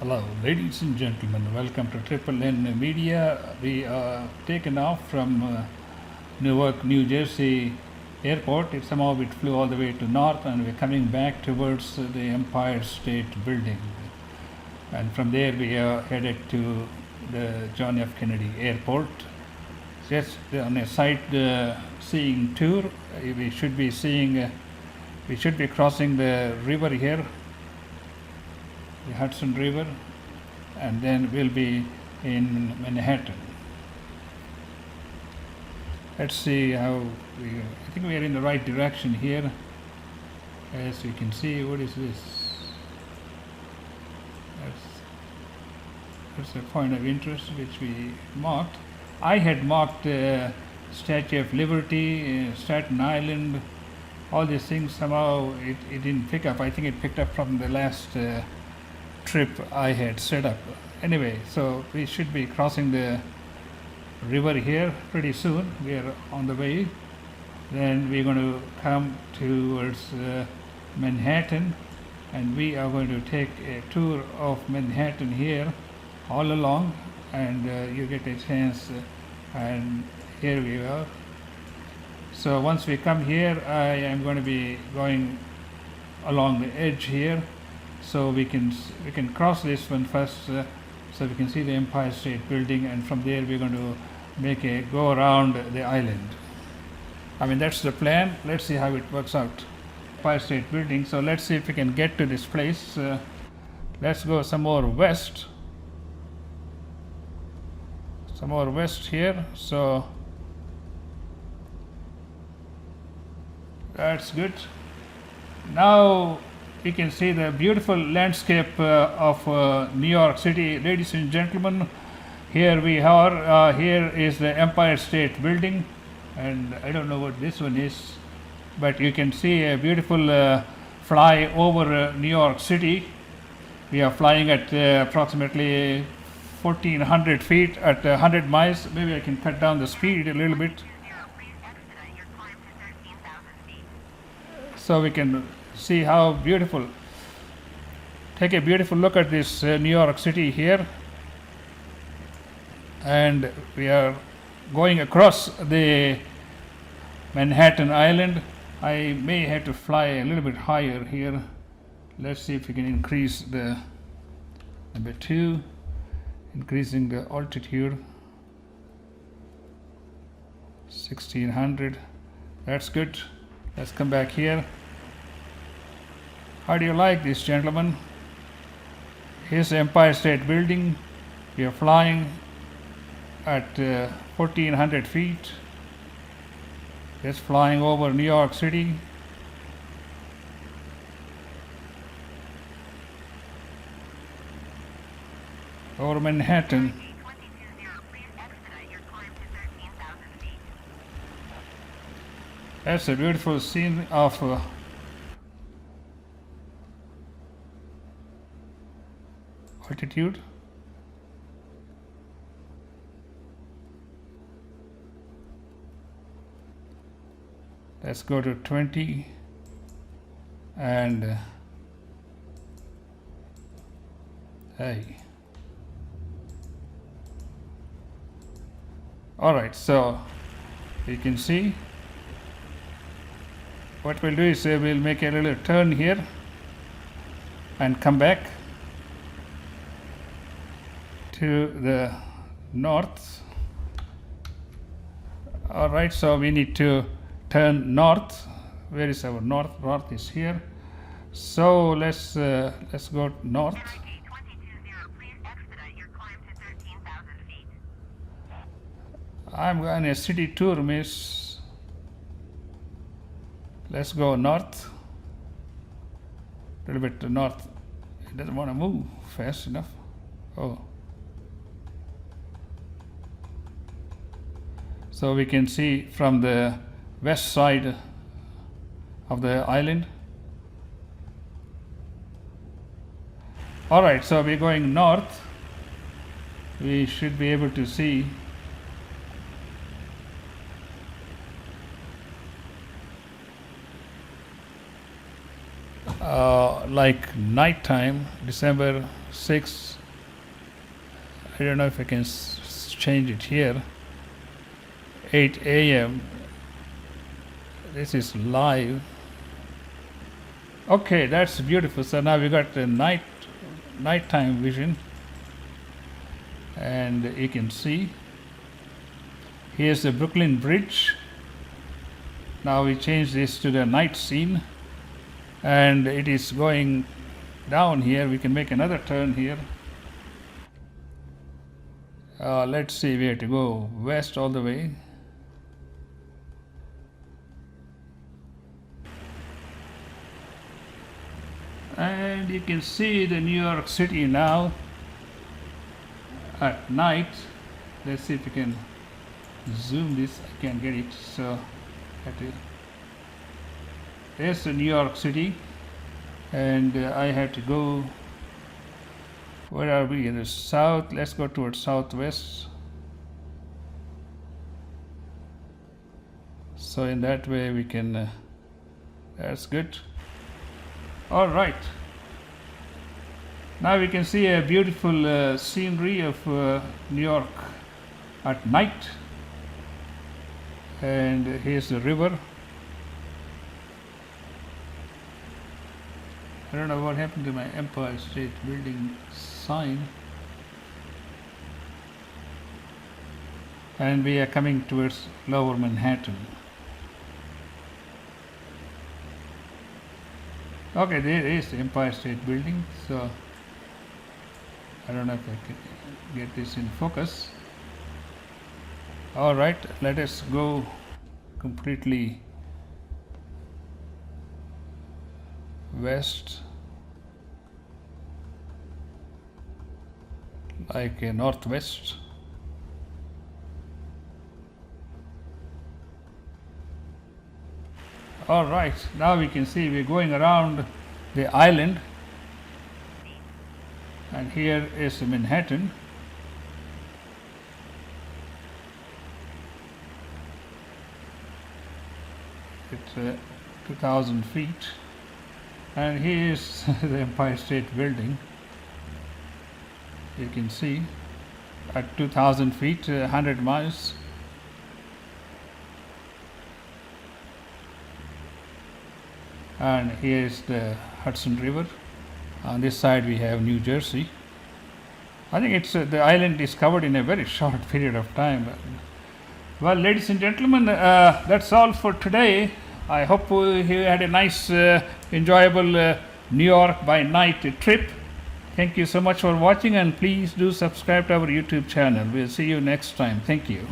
Hello, ladies and gentlemen. Welcome to Triple N Media. We are taken off from Newark, New Jersey airport. Somehow it flew all the way to north, and we're coming back towards the Empire State Building. And from there, we are headed to the John F. Kennedy Airport. Just on a sight seeing tour, we should be seeing. We should be crossing the river here, the Hudson River, and then we'll be in Manhattan. Let's see how I think we are in the right direction here. As you can see, what is this? That's a point of interest which we marked. I had marked Statue of Liberty, Staten Island, all these things. Somehow it didn't pick up. I think it picked up from the last trip I had set up. Anyway, so we should be crossing the river here pretty soon. We are on the way. Then we're going to come towards Manhattan, and we are going to take a tour of Manhattan here all along, and you get a chance, and here we are. So once we come here, I am going to be going along the edge here, so we can cross this one first, so we can see the Empire State Building, and from there we're going to make a go around the island. I mean, that's the plan. Let's see how it works out. Empire State Building. So let's see if we can get to this place. Let's go some more west. Some more west here. So that's good. Now you can see the beautiful landscape of New York City. Ladies and gentlemen, here we are. Here is the Empire State Building, and I don't know what this one is, but you can see a beautiful fly over New York City. We are flying at approximately 1400 feet at 100 miles. Maybe I can cut down the speed a little bit, so we can see how beautiful. Take a beautiful look at this New York City here, and we are going across the Manhattan Island. I may have to fly a little bit higher here. Let's see if we can increase the number 2, increasing the altitude 1600. That's good. Let's come back here. How do you like this, gentlemen? Here's the Empire State Building. We are flying at 1400 feet. Just flying over New York City. Over Manhattan. That's a beautiful scene of altitude. Let's go to 20 and hey. All right, so you can see what we'll do is we'll make a little turn here and come back to the north. All right, so we need to turn north. Where is our north? North is here. So let's go north. I'm on a city tour, miss. Let's go north. A little bit to north. It doesn't want to move fast enough. Oh. So we can see from the west side of the island. All right, so we're going north. We should be able to see like nighttime, December 6. I don't know if I can change it here. 8 a.m. This is live. Okay, that's beautiful. So now we got the nighttime vision, and you can see here's the Brooklyn Bridge. Now we change this to the night scene, and it is going down here. We can make another turn here. Let's see, we have to go west all the way. And you can see the New York City now at night. Let's see if we can zoom this. I can't get it, so there's the New York City, and I have to go. Where are we? In the south. Let's go towards southwest. So in that way we can. That's good. All right. Now we can see a beautiful scenery of New York at night, and here's the river. I don't know what happened to my Empire State Building sign. And we are coming towards Lower Manhattan. Okay, there is the Empire State Building. So I don't know if I can get this in focus. All right, let us go completely west, like northwest. All right, now we can see we're going around the island, and here is Manhattan. It's 2,000 feet, and here is the Empire State Building. You can see at 2,000 feet, 100 miles. And here is the Hudson River. On this side we have New Jersey. I think it's the island is covered in a very short period of time. Well, ladies and gentlemen, that's all for today. I hope you had a nice, enjoyable New York by night trip. Thank you so much for watching, and please do subscribe to our YouTube channel. We'll see you next time. Thank you.